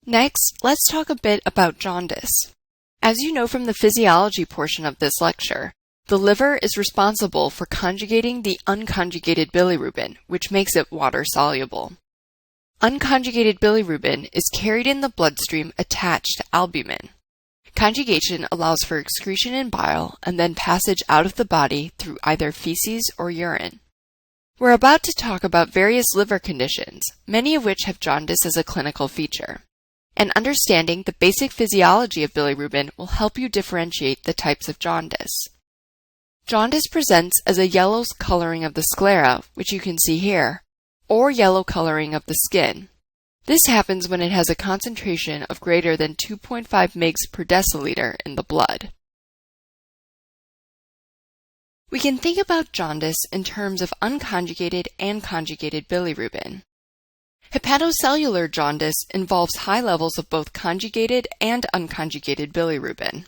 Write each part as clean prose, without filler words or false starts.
Next, let's talk a bit about jaundice. As you know from the physiology portion of this lecture, the liver is responsible for conjugating the unconjugated bilirubin, which makes it water-soluble. Unconjugated bilirubin is carried in the bloodstream attached to albumin. Conjugation allows for excretion in bile and then passage out of the body through either feces or urine. We're about to talk about various liver conditions, many of which have jaundice as a clinical feature. And understanding the basic physiology of bilirubin will help you differentiate the types of jaundice. Jaundice presents as a yellow coloring of the sclera, which you can see here, or yellow coloring of the skin. This happens when it has a concentration of greater than 2.5 mg per deciliter in the blood. We can think about jaundice in terms of unconjugated and conjugated bilirubin. Hepatocellular jaundice involves high levels of both conjugated and unconjugated bilirubin.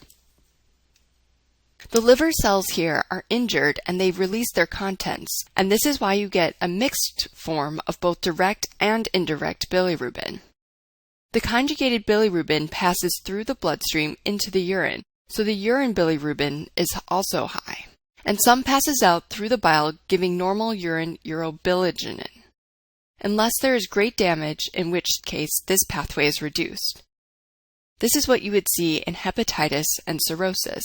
The liver cells here are injured and they release their contents, and this is why you get a mixed form of both direct and indirect bilirubin. The conjugated bilirubin passes through the bloodstream into the urine, so the urine bilirubin is also high, and some passes out through the bile, giving normal urine urobilinogen, unless there is great damage, in which case this pathway is reduced. This is what you would see in hepatitis and cirrhosis.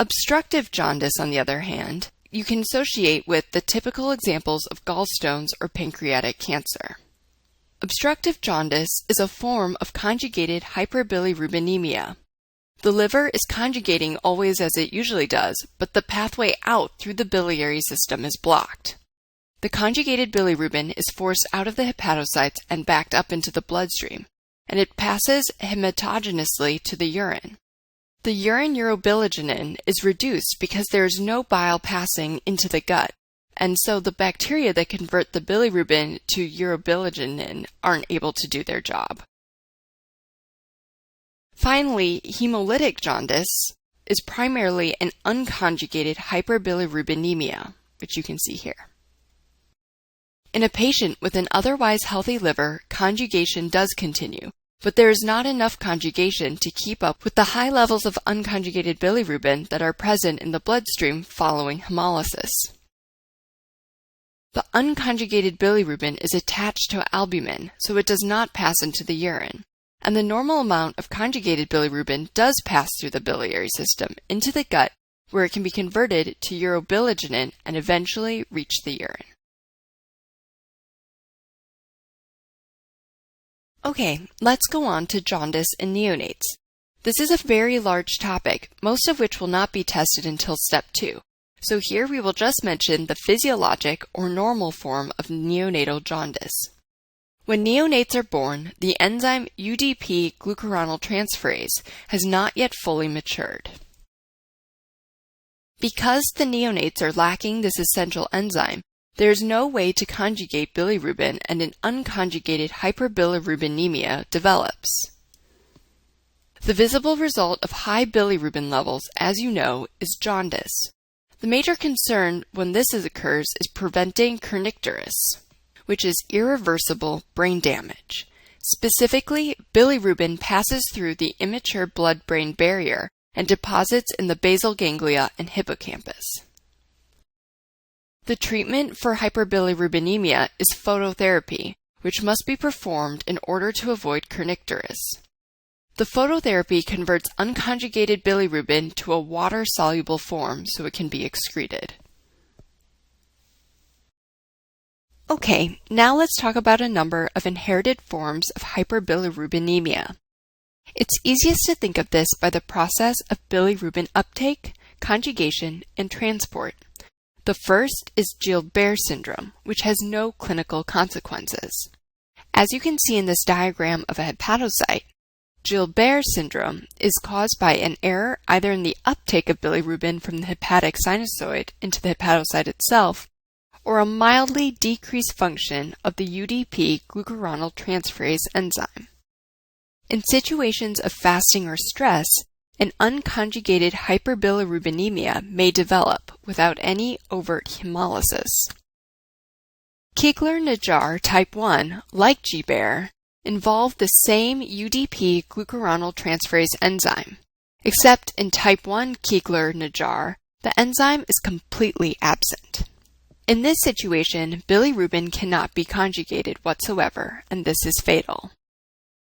Obstructive jaundice, on the other hand, you can associate with the typical examples of gallstones or pancreatic cancer. Obstructive jaundice is a form of conjugated hyperbilirubinemia. The liver is conjugating always as it usually does, but the pathway out through the biliary system is blocked. The conjugated bilirubin is forced out of the hepatocytes and backed up into the bloodstream, and it passes hematogenously to the urine. The urine urobilinogen is reduced because there is no bile passing into the gut, and so the bacteria that convert the bilirubin to urobilinogen aren't able to do their job. Finally, hemolytic jaundice is primarily an unconjugated hyperbilirubinemia, which you can see here. In a patient with an otherwise healthy liver, conjugation does continue, but there is not enough conjugation to keep up with the high levels of unconjugated bilirubin that are present in the bloodstream following hemolysis. The unconjugated bilirubin is attached to albumin, so it does not pass into the urine, and the normal amount of conjugated bilirubin does pass through the biliary system into the gut, where it can be converted to urobilinogen and eventually reach the urine. Okay, let's go on to jaundice in neonates. This is a very large topic, most of which will not be tested until step 2. So here we will just mention the physiologic or normal form of neonatal jaundice. When neonates are born, the enzyme UDP glucuronal transferase has not yet fully matured. Because the neonates are lacking this essential enzyme, there is no way to conjugate bilirubin, and an unconjugated hyperbilirubinemia develops. The visible result of high bilirubin levels, as you know, is jaundice. The major concern when this occurs is preventing kernicterus, which is irreversible brain damage. Specifically, bilirubin passes through the immature blood-brain barrier and deposits in the basal ganglia and hippocampus. The treatment for hyperbilirubinemia is phototherapy, which must be performed in order to avoid kernicterus. The phototherapy converts unconjugated bilirubin to a water-soluble form so it can be excreted. Okay, now let's talk about a number of inherited forms of hyperbilirubinemia. It's easiest to think of this by the process of bilirubin uptake, conjugation, and transport. The first is Gilbert syndrome, which has no clinical consequences. As you can see in this diagram of a hepatocyte, Gilbert syndrome is caused by an error either in the uptake of bilirubin from the hepatic sinusoid into the hepatocyte itself, or a mildly decreased function of the UDP glucuronal transferase enzyme. In situations of fasting or stress, an unconjugated hyperbilirubinemia may develop without any overt hemolysis. Kigler-Najjar type 1, like Gilbert, involve the same UDP glucuronol transferase enzyme, except in type 1 Keegler-Najar, the enzyme is completely absent. In this situation, bilirubin cannot be conjugated whatsoever, and this is fatal.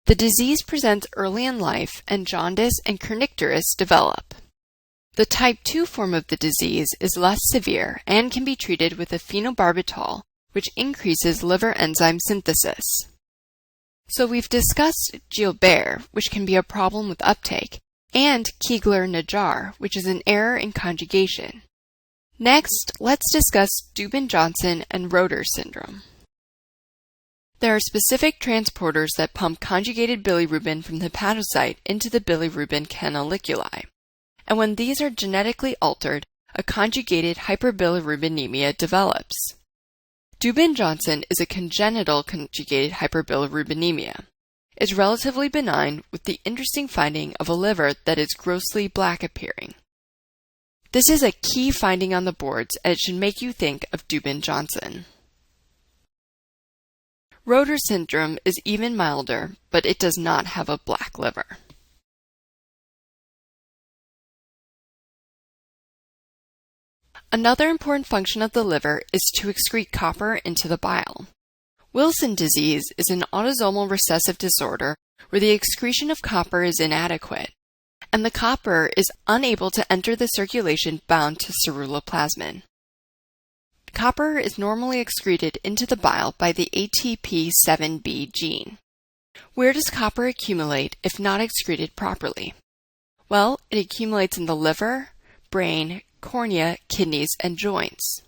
The disease presents early in life, and jaundice and kernicterus develop. The type 2 form of the disease is less severe and can be treated with a phenobarbital, which increases liver enzyme synthesis. So we've discussed Gilbert, which can be a problem with uptake, and Keegler-Najar, which is an error in conjugation. Next, let's discuss Dubin-Johnson and Roeder syndrome. There are specific transporters that pump conjugated bilirubin from the hepatocyte into the bilirubin canaliculi, and when these are genetically altered, a conjugated hyperbilirubinemia develops. Dubin-Johnson is a congenital conjugated hyperbilirubinemia. It's relatively benign, with the interesting finding of a liver that is grossly black appearing. This is a key finding on the boards, and it should make you think of Dubin-Johnson. Roeder syndrome is even milder, but it does not have a black liver. Another important function of the liver is to excrete copper into the bile. Wilson disease is an autosomal recessive disorder where the excretion of copper is inadequate, and the copper is unable to enter the circulation bound to ceruloplasmin. Copper is normally excreted into the bile by the ATP7B gene. Where does copper accumulate if not excreted properly? Well, it accumulates in the liver, brain, cornea, kidneys, and joints.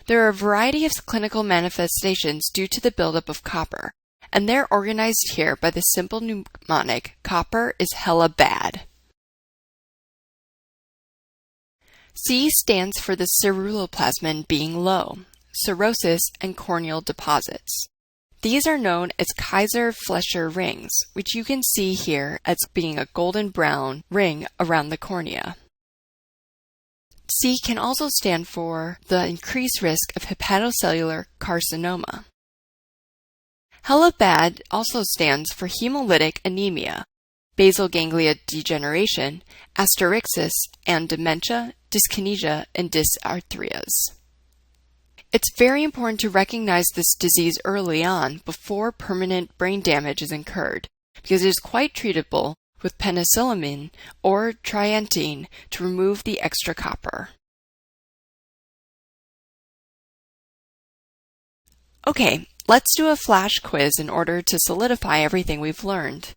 There are a variety of clinical manifestations due to the buildup of copper, and they're organized here by the simple mnemonic, copper is hella bad. C stands for the ceruloplasmin being low, cirrhosis, and corneal deposits. These are known as Kaiser-Fleischer rings, which you can see here as being a golden brown ring around the cornea. C can also stand for the increased risk of hepatocellular carcinoma. Hella bad also stands for hemolytic anemia, basal ganglia degeneration, asterixis, and dementia, dyskinesia, and dysarthrias. It's very important to recognize this disease early on before permanent brain damage is incurred, because it is quite treatable with penicillamine or trientine to remove the extra copper. Okay, let's do a flash quiz in order to solidify everything we've learned.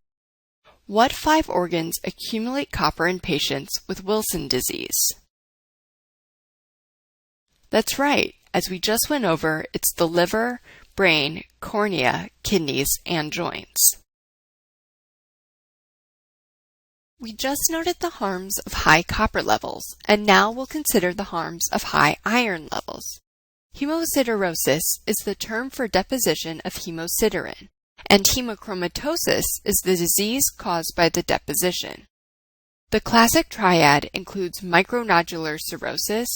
What 5 organs accumulate copper in patients with Wilson disease? That's right. As we just went over, it's the liver, brain, cornea, kidneys, and joints. We just noted the harms of high copper levels, and now we'll consider the harms of high iron levels. Hemosiderosis is the term for deposition of hemosiderin, and hemochromatosis is the disease caused by the deposition. The classic triad includes micronodular cirrhosis,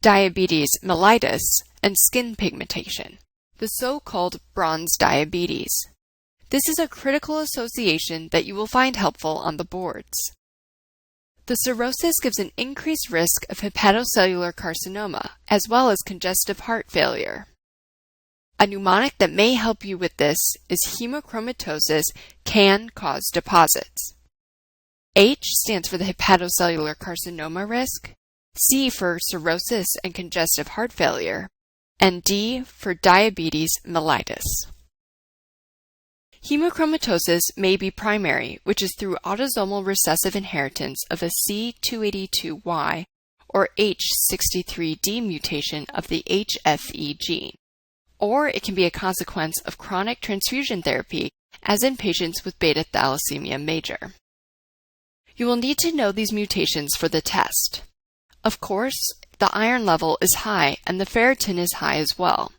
diabetes mellitus, and skin pigmentation, the so-called bronze diabetes. This is a critical association that you will find helpful on the boards. The cirrhosis gives an increased risk of hepatocellular carcinoma, as well as congestive heart failure. A mnemonic that may help you with this is hemochromatosis can cause deposits. H stands for the hepatocellular carcinoma risk, C for cirrhosis and congestive heart failure, and D for diabetes mellitus. Hemochromatosis may be primary, which is through autosomal recessive inheritance of a C282Y or H63D mutation of the HFE gene, or it can be a consequence of chronic transfusion therapy, as in patients with beta thalassemia major. You will need to know these mutations for the test. Of course, the iron level is high and the ferritin is high as well.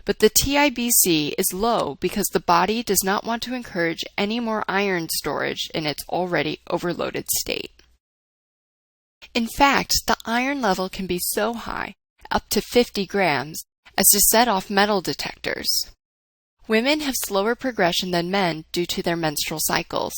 But the TIBC is low because the body does not want to encourage any more iron storage in its already overloaded state. In fact, the iron level can be so high, up to 50 grams, as to set off metal detectors. Women have slower progression than men due to their menstrual cycles.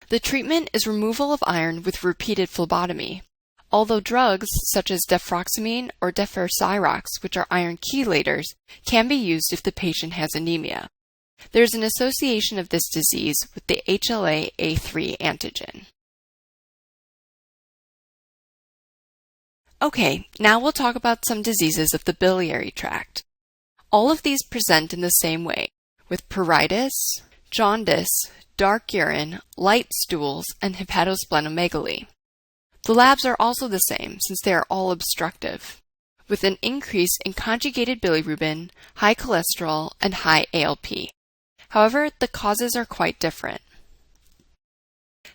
The treatment is removal of iron with repeated phlebotomy, although drugs such as defroxamine or defersirox, which are iron chelators, can be used if the patient has anemia. There is an association of this disease with the HLA-A3 antigen. Okay, now we'll talk about some diseases of the biliary tract. All of these present in the same way, with pruritus, jaundice, dark urine, light stools, and hepatosplenomegaly. The labs are also the same since they are all obstructive, with an increase in conjugated bilirubin, high cholesterol, and high ALP. However, the causes are quite different.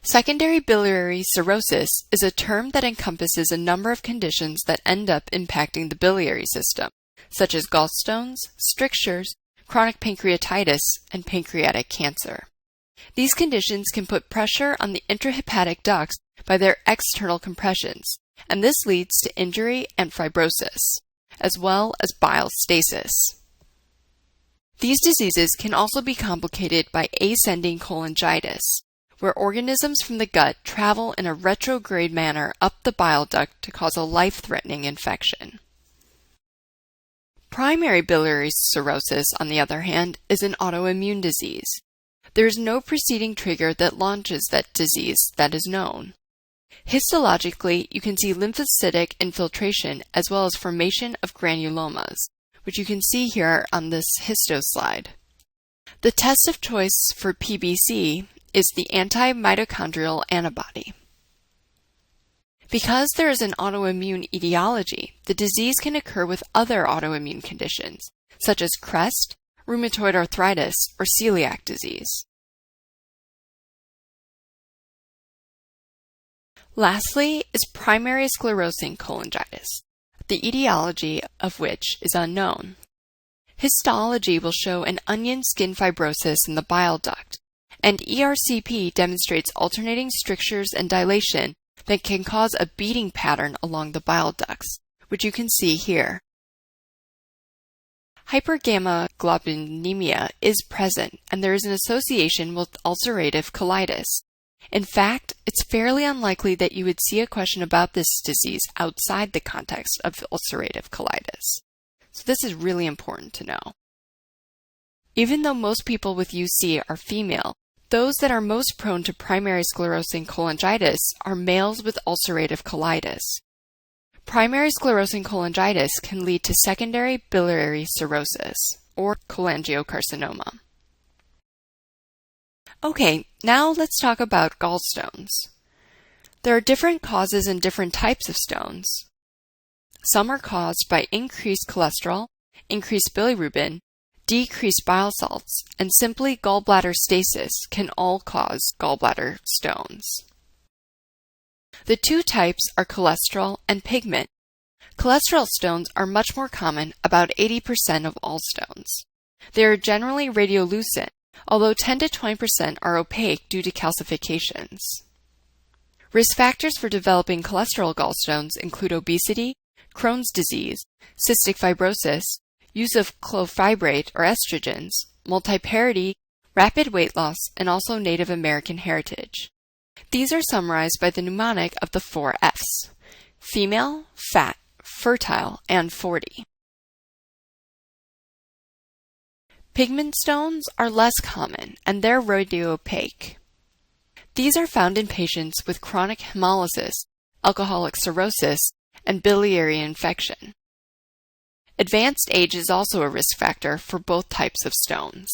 Secondary biliary cirrhosis is a term that encompasses a number of conditions that end up impacting the biliary system, such as gallstones, strictures, chronic pancreatitis, and pancreatic cancer. These conditions can put pressure on the intrahepatic ducts by their external compressions, and this leads to injury and fibrosis, as well as bile stasis. These diseases can also be complicated by ascending cholangitis, where organisms from the gut travel in a retrograde manner up the bile duct to cause a life-threatening infection. Primary biliary cirrhosis, on the other hand, is an autoimmune disease. There is no preceding trigger that launches that disease that is known. Histologically, you can see lymphocytic infiltration as well as formation of granulomas, which you can see here on this histo slide. The test of choice for PBC is the anti-mitochondrial antibody. Because there is an autoimmune etiology, the disease can occur with other autoimmune conditions, such as CREST, rheumatoid arthritis, or celiac disease. Lastly is primary sclerosing cholangitis, the etiology of which is unknown. Histology will show an onion skin fibrosis in the bile duct, and ERCP demonstrates alternating strictures and dilation that can cause a beating pattern along the bile ducts, which you can see here. Hypergammaglobulinemia is present, and there is an association with ulcerative colitis. In fact, it's fairly unlikely that you would see a question about this disease outside the context of ulcerative colitis. So this is really important to know. Even though most people with UC are female, those that are most prone to primary sclerosing cholangitis are males with ulcerative colitis. Primary sclerosing cholangitis can lead to secondary biliary cirrhosis, or cholangiocarcinoma. Okay, now let's talk about gallstones. There are different causes and different types of stones. Some are caused by increased cholesterol, increased bilirubin, decreased bile salts, and simply gallbladder stasis can all cause gallbladder stones. The two types are cholesterol and pigment. Cholesterol stones are much more common, about 80% of all stones. They are generally radiolucent, although 10 to 20% are opaque due to calcifications. Risk factors for developing cholesterol gallstones include obesity, Crohn's disease, cystic fibrosis, use of clofibrate or estrogens, multiparity, rapid weight loss, and also Native American heritage. These are summarized by the mnemonic of the 4 F's: female, fat, fertile, and 40. Pigment stones are less common, and they're radiopaque. These are found in patients with chronic hemolysis, alcoholic cirrhosis, and biliary infection. Advanced age is also a risk factor for both types of stones.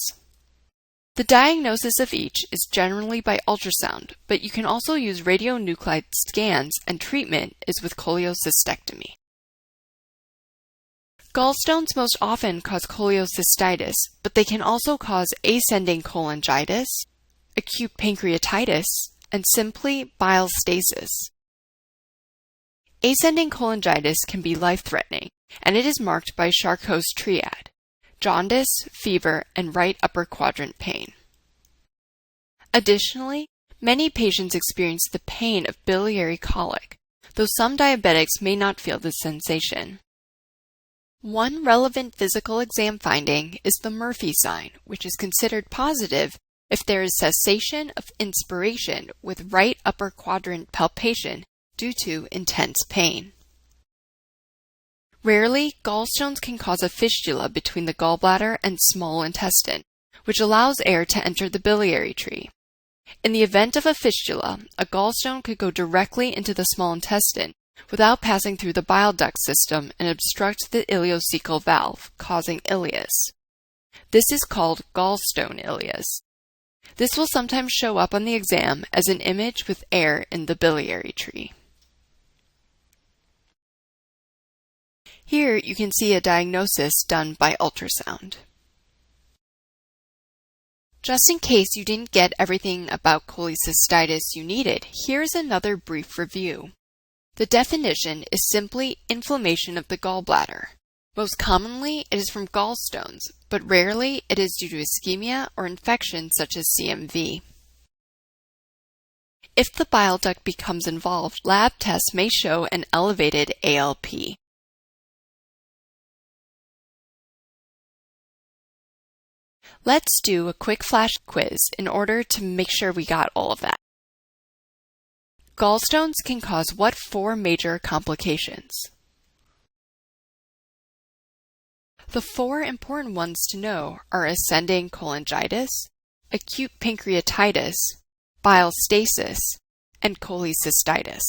The diagnosis of each is generally by ultrasound, but you can also use radionuclide scans, and treatment is with cholecystectomy. Gallstones most often cause cholecystitis, but they can also cause ascending cholangitis, acute pancreatitis, and simply bile stasis. Ascending cholangitis can be life-threatening, and it is marked by Charcot's triad: jaundice, fever, and right upper quadrant pain. Additionally, many patients experience the pain of biliary colic, though some diabetics may not feel this sensation. One relevant physical exam finding is the Murphy sign, which is considered positive if there is cessation of inspiration with right upper quadrant palpation due to intense pain. Rarely, gallstones can cause a fistula between the gallbladder and small intestine, which allows air to enter the biliary tree. In the event of a fistula, a gallstone could go directly into the small intestine without passing through the bile duct system and obstruct the ileocecal valve, causing ileus. This is called gallstone ileus. This will sometimes show up on the exam as an image with air in the biliary tree. Here you can see a diagnosis done by ultrasound. Just in case you didn't get everything about cholecystitis you needed, here's another brief review. The definition is simply inflammation of the gallbladder. Most commonly, it is from gallstones, but rarely it is due to ischemia or infection such as CMV. If the bile duct becomes involved, lab tests may show an elevated ALP. Let's do a quick flash quiz in order to make sure we got all of that. Gallstones can cause what 4 major complications? The 4 important ones to know are ascending cholangitis, acute pancreatitis, bile stasis, and cholecystitis.